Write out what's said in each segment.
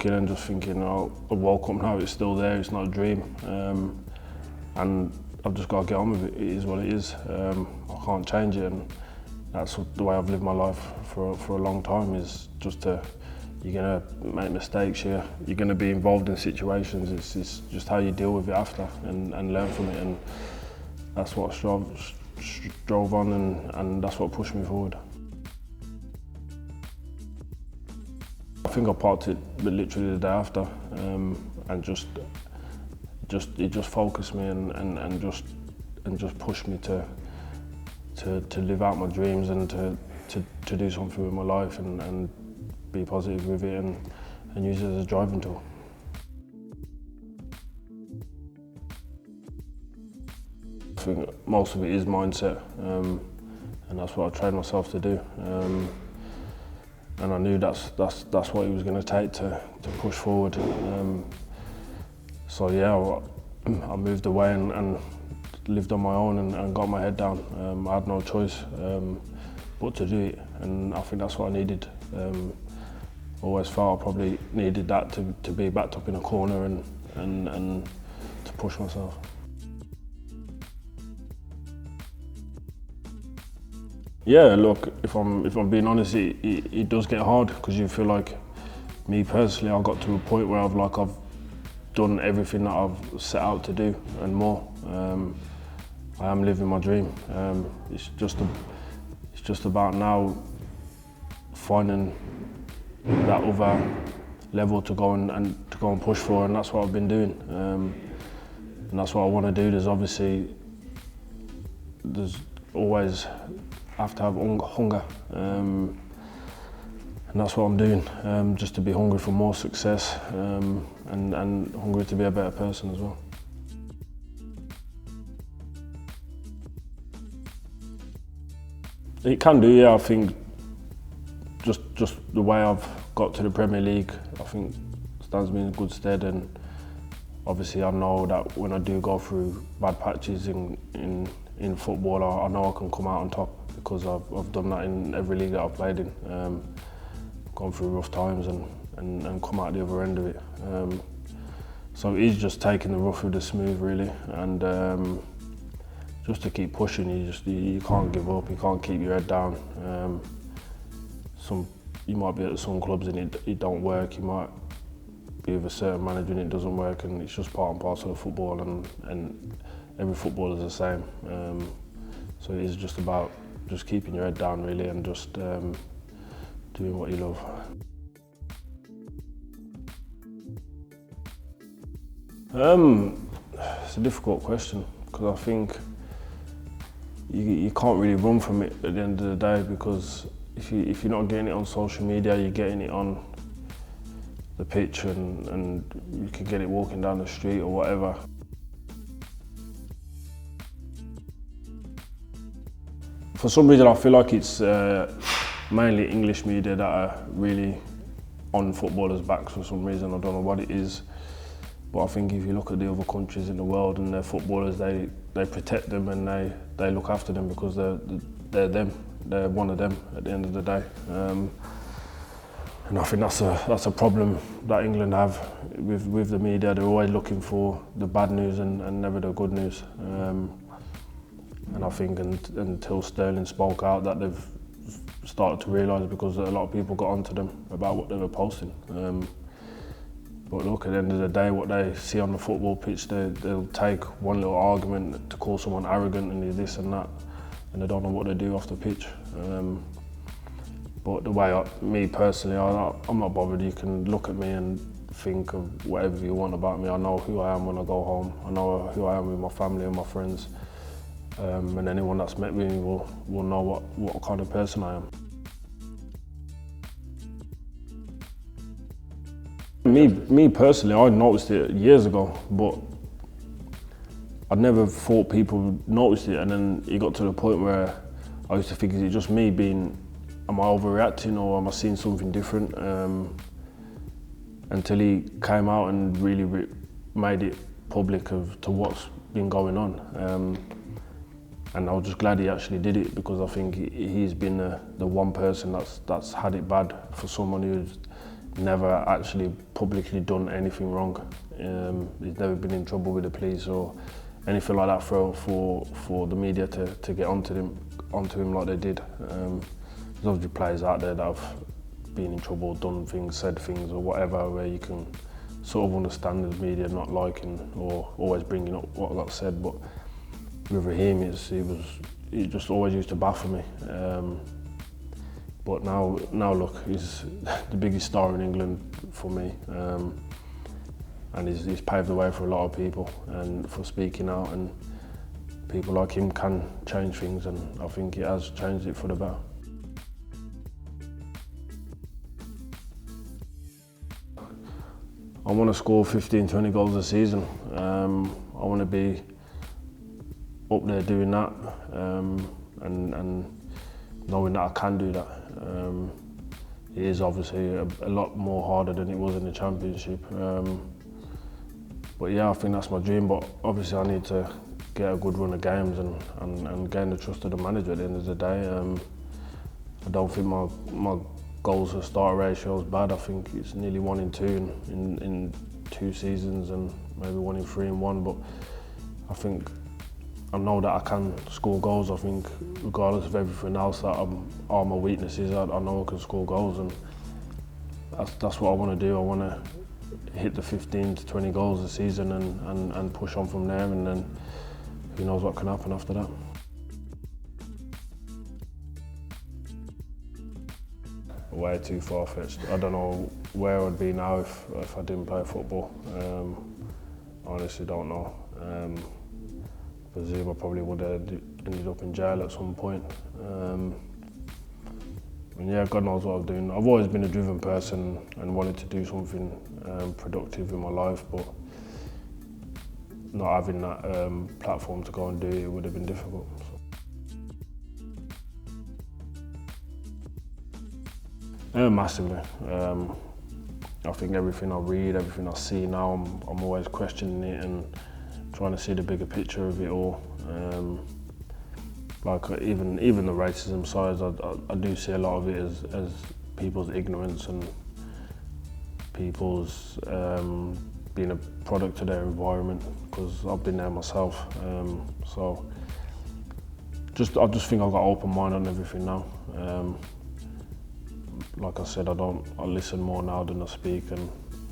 looking and just thinking, oh, I woke up now, it's still there, it's not a dream. And I've just got to get on with it. It is what it is. I can't change it, and that's the way I've lived my life for a long time. Is just you're gonna make mistakes. You're gonna be involved in situations. It's just how you deal with it after and learn from it. And that's what I drove on, and that's what pushed me forward. I think I parked it literally the day after, and it just focused me and just pushed me to live out my dreams and to do something with my life and be positive with it and use it as a driving tool. I think most of it is mindset, and that's what I trained myself to do. And I knew that's what it was going to take to push forward. So yeah, I moved away and lived on my own and got my head down. I had no choice but to do it, and I think that's what I needed. Always felt I probably needed that to be backed up in a corner and to push myself. Yeah, look, if I'm being honest, it does get hard because you feel like, me personally, I got to a point where I've done everything that I've set out to do and more. I am living my dream. It's just about now finding that other level to go and push for, and that's what I've been doing. And that's what I want to do. There's always have to have hunger, and that's what I'm doing. Just to be hungry for more success, and hungry to be a better person as well. It can do, yeah. I think just the way I've got to the Premier League, I think stands me in good stead, and obviously I know that when I do go through bad patches in football, I know I can come out on top because I've done that in every league that I've played in. Gone through rough times and come out the other end of it. So it is just taking the rough with the smooth, really, and just to keep pushing. You can't give up. You can't keep your head down. You might be at some clubs and it don't work. You might be with a certain manager and it doesn't work, and it's just part and parcel of football, and every footballer is the same. So it is just about just keeping your head down, really, and just doing what you love. It's a difficult question because I think you can't really run from it at the end of the day, because if you're not getting it on social media, you're getting it on the pitch, and you can get it walking down the street or whatever. For some reason, I feel like it's mainly English media that are really on footballers' backs for some reason. I don't know what it is, but I think if you look at the other countries in the world and their footballers, they protect them and they look after them because they're them. They're one of them at the end of the day. And I think that's a problem that England have with the media. They're always looking for the bad news and never the good news. And I think until Sterling spoke out, that they've started to realise, because a lot of people got onto them about what they were posting. But look, at the end of the day, what they see on the football pitch, they'll take one little argument to call someone arrogant and this and that, and they don't know what they do off the pitch. But the way me personally, I'm not bothered. You can look at me and think of whatever you want about me. I know who I am when I go home. I know who I am with my family and my friends. And anyone that's met me will know what kind of person I am. Me personally, I noticed it years ago, but I never thought people noticed it, and then it got to the point where I used to think, is it just me am I overreacting, or am I seeing something different? Until he came out and really made it public to what's been going on. And I was just glad he actually did it, because I think he's been the one person that's had it bad for someone who's never actually publicly done anything wrong. He's never been in trouble with the police or anything like that for the media to get onto him like they did. There's obviously players out there that have been in trouble, done things, said things or whatever, where you can sort of understand the media not liking or always bringing up what got said. But with Raheem, he just always used to baffle me. But now look, he's the biggest star in England for me, and he's paved the way for a lot of people and for speaking out, and people like him can change things, and I think he has changed it for the better. I want to score 15, 20 goals a season. I want to be up there doing that, and knowing that I can do that. It is obviously a lot more harder than it was in the Championship. But yeah, I think that's my dream, but obviously I need to get a good run of games and gain the trust of the manager at the end of the day. I don't think my goals to start ratio is bad. I think it's nearly 1 in 2 in 2 seasons and maybe 1 in 3 in 1, but I know that I can score goals. I think regardless of everything else that are my weaknesses, I know I can score goals, and that's what I want to do. I want to hit the 15 to 20 goals a season and push on from there, and then who knows what can happen after that. Way too far-fetched. I don't know where I'd be now if I didn't play football. I honestly don't know. I presume I probably would have ended up in jail at some point. And yeah, God knows what I'm doing. I've always been a driven person and wanted to do something productive in my life, but not having that platform to go and do it would have been difficult. Massively. I think everything I read, everything I see now, I'm always questioning it and trying to see the bigger picture of it all. Like even the racism side, I do see a lot of it as people's ignorance and people's being a product of their environment, because I've been there myself. So I just think I've got an open mind on everything now. Like I said, I listen more now than I speak,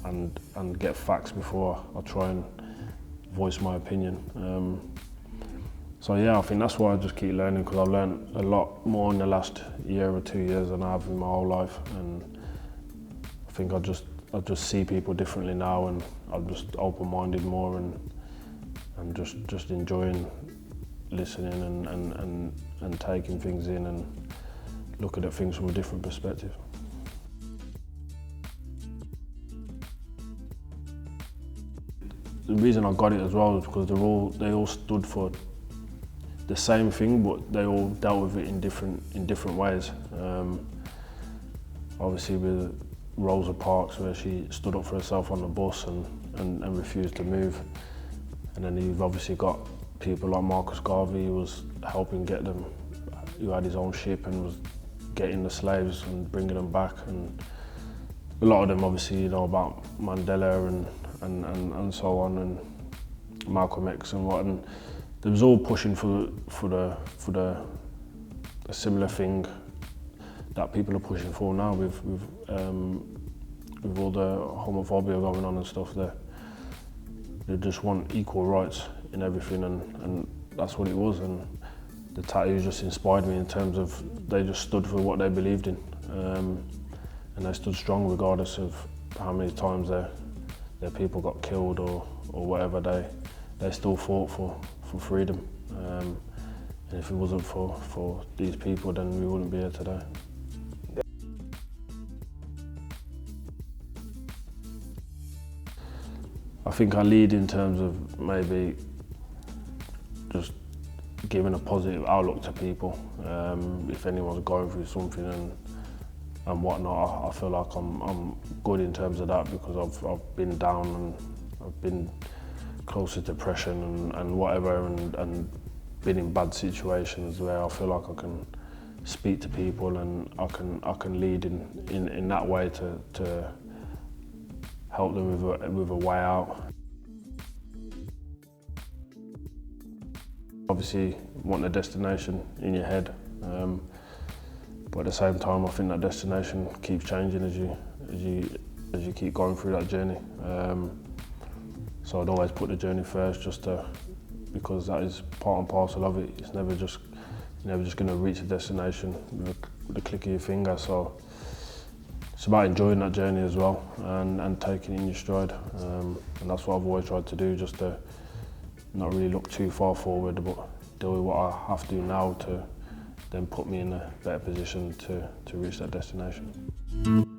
and get facts before I try and voice my opinion. So yeah, I think that's why I just keep learning, because I've learned a lot more in the last year or 2 years than I have in my whole life, and I think I just see people differently now, and I'm just open-minded more and just enjoying listening and taking things in and looking at things from a different perspective. The reason I got it as well is because they all stood for the same thing, but they all dealt with it in different ways. Obviously with Rosa Parks, where she stood up for herself on the bus and refused to move. And then you've obviously got people like Marcus Garvey, who was helping get them, who had his own ship and was getting the slaves and bringing them back. And a lot of them obviously, you know, about Mandela and so on, and Malcolm X and what, and they was all pushing for the similar thing that people are pushing for now with all the homophobia going on and stuff. They just want equal rights in everything, and that's what it was. And the tattoos just inspired me in terms of they just stood for what they believed in, and they stood strong regardless of how many times their people got killed or whatever. They still fought for freedom, and if it wasn't for these people, then we wouldn't be here today. I think I lead in terms of maybe just giving a positive outlook to people. If anyone's going through something and whatnot, I feel like I'm good in terms of that, because I've been down and I've been close to depression and whatever, and been in bad situations where I feel like I can speak to people and I can lead in that way to help them with a way out. Obviously, you want a destination in your head, but at the same time, I think that destination keeps changing as you keep going through that journey. So I'd always put the journey first, because that is part and parcel of it. It's never just going to reach a destination with the click of your finger. So it's about enjoying that journey as well and taking it in your stride. And that's what I've always tried to do, just to not really look too far forward, but deal with what I have to do now to then put me in a better position to reach that destination.